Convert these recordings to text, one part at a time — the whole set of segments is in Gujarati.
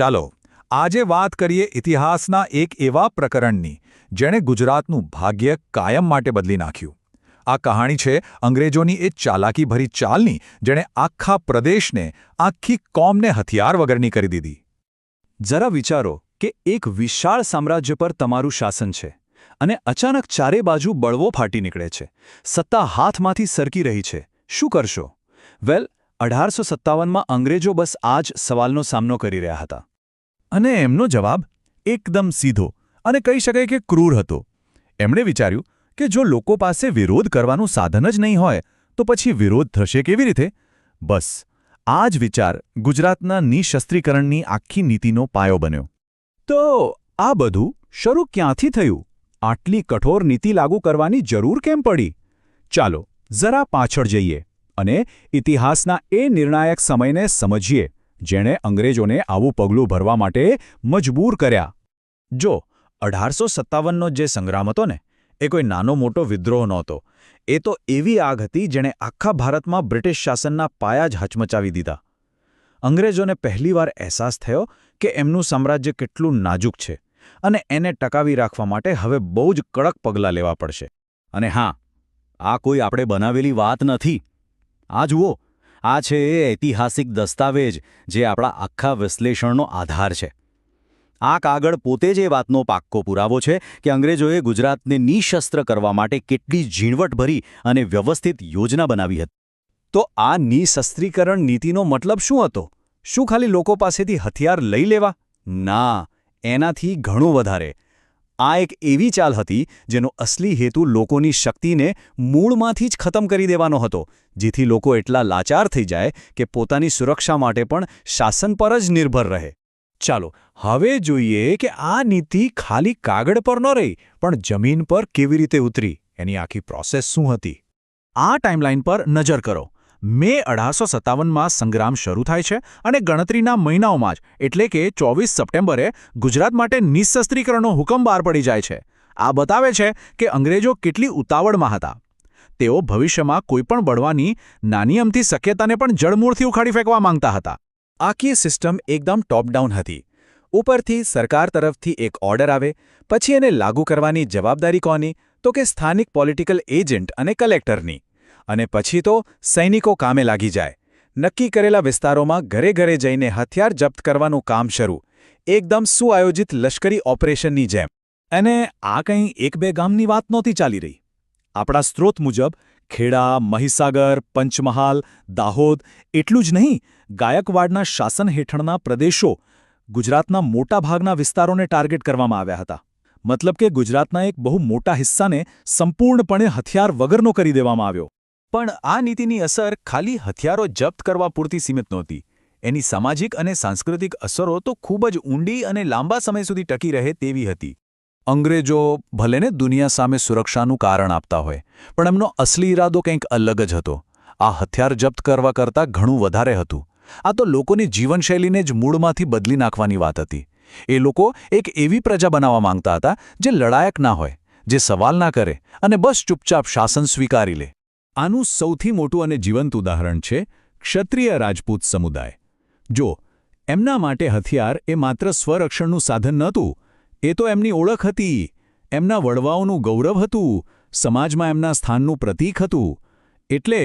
ચાલો આજે વાત કરીએ ઇતિહાસના એક એવા પ્રકરણની જેણે ગુજરાતનું ભાગ્ય કાયમ માટે બદલી નાખ્યું. આ કહાણી છે અંગ્રેજોની એ ચાલાકીભરી ચાલની જેણે આખા પ્રદેશને, આખી કોમને હથિયાર વગરની કરી દીધી. જરા વિચારો કે એક વિશાળ સામ્રાજ્ય પર તમારું શાસન છે અને અચાનક ચારે બાજુ બળવો ફાટી નીકળે છે, સત્તા હાથમાંથી સરકી રહી છે. શું કરશો? વેલ, 1857માં અંગ્રેજો બસ આ જ સવાલનો સામનો કરી રહ્યા હતા. અને એમનો જવાબ એકદમ સીધો અને કહી શકાય કે ક્રૂર હતો. એમણે વિચાર્યું કે જો લોકો પાસે વિરોધ કરવાનું સાધન જ નહીં હોય તો પછી વિરોધ થશે કેવી રીતે? બસ આ જ વિચાર ગુજરાતના નિશસ્ત્રીકરણની આખી નીતિનો પાયો બન્યો. તો આ બધું શરૂ ક્યાંથી થયું? આટલી કઠોર નીતિ લાગુ કરવાની જરૂર કેમ પડી? ચાલો જરા પાછળ જઈએ અને ઇતિહાસના એ નિર્ણાયક સમયને સમજીએ જેણે અંગ્રેજોને આવું પગલું ભરવા માટે મજબૂર કર્યા. જો 1857નો જે સંગ્રામ હતો ને, એ કોઈ નાનો મોટો વિદ્રોહ નહોતો. એ તો એવી આગ હતી જેણે આખા ભારતમાં બ્રિટિશ શાસનના પાયા જ હચમચાવી દીધા. અંગ્રેજોને પહેલીવાર અહેસાસ થયો કે એમનું સામ્રાજ્ય કેટલું નાજુક છે અને એને ટકાવી રાખવા માટે હવે બહુ જ કડક પગલાં લેવા પડશે. અને હા, આ કોઈ આપણે બનાવેલી વાત નથી. આ જુઓ, આ છે એ ઐતિહાસિક દસ્તાવેજ જે આપણા આખા વિશ્લેષણનો આધાર છે. આ કાગળ પોતે જ એ વાતનો પાક્કો પુરાવો છે કે અંગ્રેજોએ ગુજરાતને નિશસ્ત્ર કરવા માટે કેટલી ઝીણવટભરી અને વ્યવસ્થિત યોજના બનાવી હતી. તો આ નિશસ્ત્રીકરણ નીતિનો મતલબ શું હતો? શું ખાલી લોકો પાસેથી હથિયાર લઈ લેવા? ના, એનાથી ઘણું વધારે. આ એક એવી ચાલ હતી જેનો અસલી હેતુ લોકોની શક્તિને મૂળમાંથી જ ખતમ કરી દેવાનો હતો, જેથી લોકો એટલા લાચાર થઈ જાય કે પોતાની સુરક્ષા માટે પણ શાસન પર જ નિર્ભર રહે. ચાલો હવે જોઈએ કે આ નીતિ ખાલી કાગળ પર ન રહી પણ જમીન પર કેવી રીતે ઉતરી, એની આખી પ્રોસેસ શું હતી. આ ટાઈમલાઈન પર નજર કરો. મે 1857માં સંગ્રામ શરૂ થાય છે અને ગણતરીના મહિનાઓમાં જ એટલે કે 24 સપ્ટેમ્બરે ગુજરાત માટે નિશસ્ત્રીકરણનો હુકમ બહાર પડી જાય છે. આ બતાવે છે કે અંગ્રેજો કેટલી ઉતાવળમાં હતા. તેઓ ભવિષ્યમાં કોઈપણ બળવાની નાની અમથી શક્યતાને પણ જડમૂળથી ઉખાડી ફેંકવા માંગતા હતા. આખી સિસ્ટમ એકદમ ટોપ ડાઉન હતી. ઉપરથી સરકાર તરફથી એક ઓર્ડર આવે, પછી એને લાગુ કરવાની જવાબદારી કોની? તો કે સ્થાનિક પોલિટિકલ એજન્ટ અને કલેક્ટરની. અને પછી તો સૈનિકો કામે લાગી જાય. નક્કી કરેલા વિસ્તારોમાં ઘરે ઘરે જઈને હથિયાર જપ્ત કરવાનું કામ શરૂ, એકદમ સુઆયોજિત લશ્કરી ઓપરેશનની જેમ. અને આ કંઈ એક બે ગામની વાત નહોતી ચાલી રહી. આપણા સ્ત્રોત મુજબ ખેડા, મહીસાગર, પંચમહાલ, દાહોદ એટલું જ નહીં, ગાયકવાડના શાસન હેઠળના પ્રદેશો, ગુજરાતના મોટાભાગના વિસ્તારોને ટાર્ગેટ કરવામાં આવ્યા હતા. મતલબ કે ગુજરાતના એક બહુ મોટા હિસ્સાને સંપૂર્ણપણે હથિયાર વગરનો કરી દેવામાં આવ્યો. પણ આ નીતિની અસર ખાલી હથિયારો જપ્ત કરવા પૂરતી સીમિત નહોતી. એની સામાજિક અને સાંસ્કૃતિક અસરો તો ખૂબ જ ઊંડી અને લાંબા સમય સુધી ટકી રહે તેવી હતી. અંગ્રેજો ભલેને દુનિયા સામે સુરક્ષાનું કારણ આપતા હોય, પણ એમનો અસલી ઈરાદો કંઈક અલગ જ હતો. આ હથિયાર જપ્ત કરવા કરતાં ઘણું વધારે હતું. આ તો લોકોની જીવનશૈલીને જ મૂળમાંથી બદલી નાખવાની વાત હતી. એ લોકો એક એવી પ્રજા બનાવવા માંગતા હતા જે લડાયક ના હોય, જે સવાલ ના કરે અને બસ ચૂપચાપ શાસન સ્વીકારી લે. આનું સૌથી મોટું અને જીવંત ઉદાહરણ છે ક્ષત્રિય રાજપૂત સમુદાય. જો એમના માટે હથિયાર એ માત્ર સ્વરક્ષણનું સાધન નહોતું, એ તો એમની ઓળખ હતી, એમના વડવાઓનું ગૌરવ હતું, સમાજમાં એમના સ્થાનનું પ્રતીક હતું. એટલે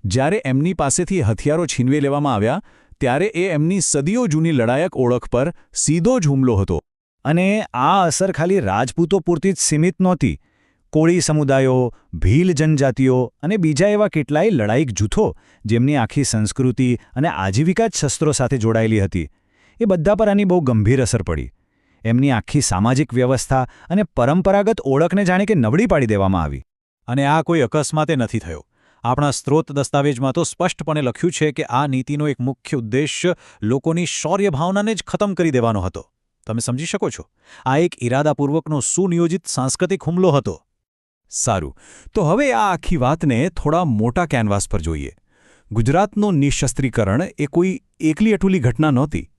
જ્યારે એમની પાસેથી હથિયારો છીનવી લેવામાં આવ્યા ત્યારે એ એમની સદીઓ જૂની લડાયક ઓળખ પર સીધો જ હુમલો હતો. અને આ અસર ખાલી રાજપૂતો પૂરતી જ સીમિત નહોતી. કોળી સમુદાયો, ભીલ જનજાતિઓ અને બીજા એવા કેટલાય લડાયક જૂથો જેમની આખી સંસ્કૃતિ અને આજીવિકા જ શસ્ત્રો સાથે જોડાયેલી હતી, એ બધા પર આની બહુ ગંભીર અસર પડી. એમની આખી સામાજિક વ્યવસ્થા અને પરંપરાગત ઓળખને જાણે કે નબળી પાડી દેવામાં આવી. અને આ કોઈ અકસ્માતે નથી થયો. આપણા સ્ત્રોત દસ્તાવેજમાં તો સ્પષ્ટપણે લખ્યું છે કે આ નીતિનો એક મુખ્ય ઉદ્દેશ્ય લોકોની શૌર્ય ભાવનાને જ ખતમ કરી દેવાનો હતો. તમે સમજી શકો છો, આ એક ઇરાદાપૂર્વકનો સુનિયોજિત સાંસ્કૃતિક હુમલો હતો. સારું, તો હવે આ આખી વાતને થોડા મોટા કેનવાસ પર જોઈએ. ગુજરાતનું નિશસ્ત્રીકરણ એ કોઈ એકલી અટુલી ઘટના નહોતી.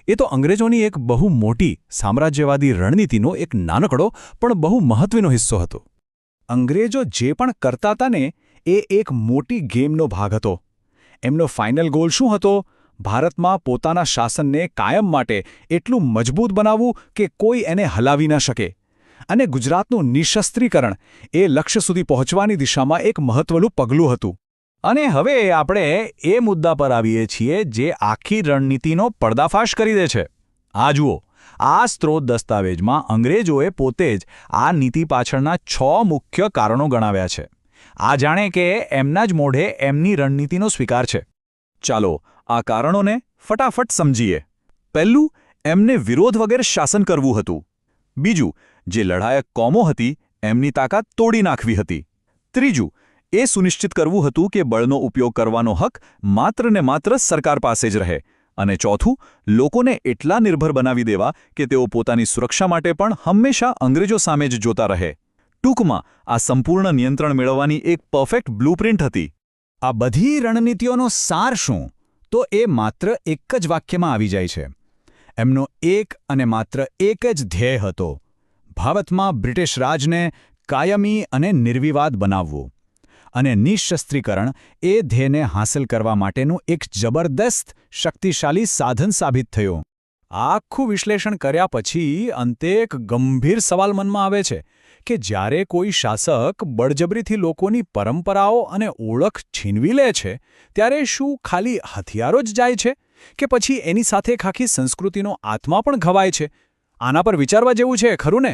એ તો અંગ્રેજોની એક બહુ મોટી સામ્રાજ્યવાદી રણનીતિનો એક નાનકડો પણ બહુ મહત્વનો હિસ્સો હતો. અંગ્રેજો જે પણ કરતા હતા ને, એ એક મોટી ગેમનો ભાગ હતો. એમનો ફાઇનલ ગોલ શું હતો? ભારતમાં પોતાના શાસનને કાયમ માટે એટલું મજબૂત બનાવવું કે કોઈ એને હલાવી ન શકે. અને ગુજરાતનું નિશસ્ત્રીકરણ એ લક્ષ્ય સુધી પહોંચવાની દિશામાં એક મહત્વનું પગલું હતું. અને હવે આપણે એ મુદ્દા પર આવીએ છીએ જે આખી રણનીતિનો પર્દાફાશ કરી દે છે. આ જુઓ, આ સ્ત્રોત દસ્તાવેજમાં અંગ્રેજોએ પોતે જ આ નીતિ પાછળના 6 મુખ્ય કારણો ગણાવ્યા છે. આ જાણે કે એમના જ મોઢે એમની રણનીતિનો સ્વીકાર છે. ચાલો આ કારણોને ફટાફટ સમજીએ. પહેલું, એમને વિરોધ વગર શાસન કરવું હતું. બીજું, જે લડાયક કોમો હતી એમની તાકાત તોડી નાખવી હતી. ત્રીજું, એ સુનિશ્ચિત કરવું હતું કે બળનો ઉપયોગ કરવાનો હક માત્ર ને માત્ર સરકાર પાસે જ રહે. અને ચોથું, લોકોને એટલા નિર્ભર બનાવી દેવા કે તેઓ પોતાની સુરક્ષા માટે પણ હંમેશા અંગ્રેજો સામે જ જોતા રહે. ટૂંકમાં આ સંપૂર્ણ નિયંત્રણ મેળવવાની એક પરફેક્ટ બ્લુપ્રિન્ટ હતી. આ બધી રણનીતિઓનો સાર શું? તો એ માત્ર એક જ વાક્યમાં આવી જાય છે. એમનો એક અને માત્ર એક જ ધ્યેય હતો: ભારતમાં બ્રિટિશ રાજને કાયમી અને નિર્વિવાદ બનાવવું. અને નિશસ્ત્રીકરણ એ ધ્યેયને હાંસલ કરવા માટેનું એક જબરદસ્ત, શક્તિશાળી સાધન સાબિત થયું. આખું વિશ્લેષણ કર્યા પછી અંતે એક ગંભીર સવાલ મનમાં આવે છે કે જ્યારે કોઈ શાસક બળજબરીથી લોકોની પરંપરાઓ અને ઓળખ છીનવી લે છે, ત્યારે શું ખાલી હથિયારો જ જાય છે કે પછી એની સાથે આખી સંસ્કૃતિનો આત્મા પણ ઘવાય છે? આના પર વિચારવા જેવું છે, ખરું ને?